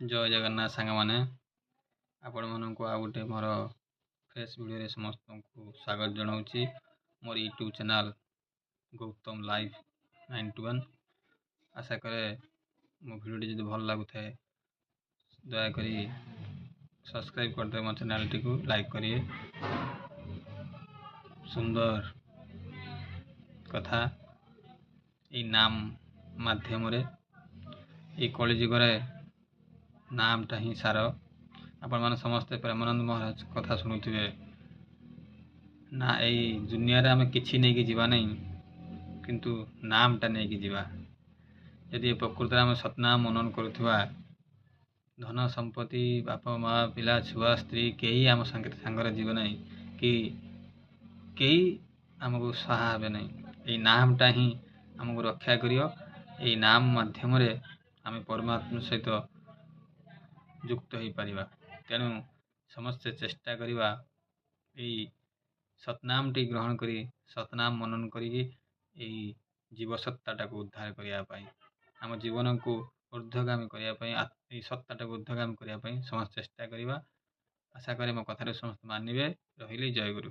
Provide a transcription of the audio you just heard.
जय जगन्नाथ सांग मैंने आपण मानक आ गोटे मोर फ्रेश वीडियो समस्त को स्वागत जनाऊँगी मोर यूट्यूब चैनल गौतम लाइफ 91। आशा करे मो वीडियो जो भल लगुए दयाक सब्सक्राइब करदे मो चैनल टी को लाइक करिए। सुंदर कथा ये नाम माध्यम ये कलिजुगे नामटा ही सार। आपण मैंने समस्ते प्रेमानंद महाराज कथा शुणुवे ना यही दुनिया रे आम कि नहीं जीवा नहीं किंतु नामटा नहीं कि जीवा। यदि प्रकृत आम सतनाम मनन करुवा धन संपत्ति बापा माँ पिला छुआ स्त्री कई आम सांगे जीव नहीं कि कई आमको सहाय नहीं। यही नामटा ही आमको रक्षा करियो। यही नाम माध्यम आम परमात्मा सहित युक्त हो पारिबा। तेणु समस्ते चेष्टा करिबा यही सतनाम टी ग्रहण करी सतनाम मनन करी जीवसत्ता को उद्धार करने आम जीवन को ऊर्ध्वगामी करने सत्ता को ऊर्ध्वगामी करने समस्त चेष्टा करिबा। आशा करे मो कथा समस्त मानिबे। रहिले जय गुरु।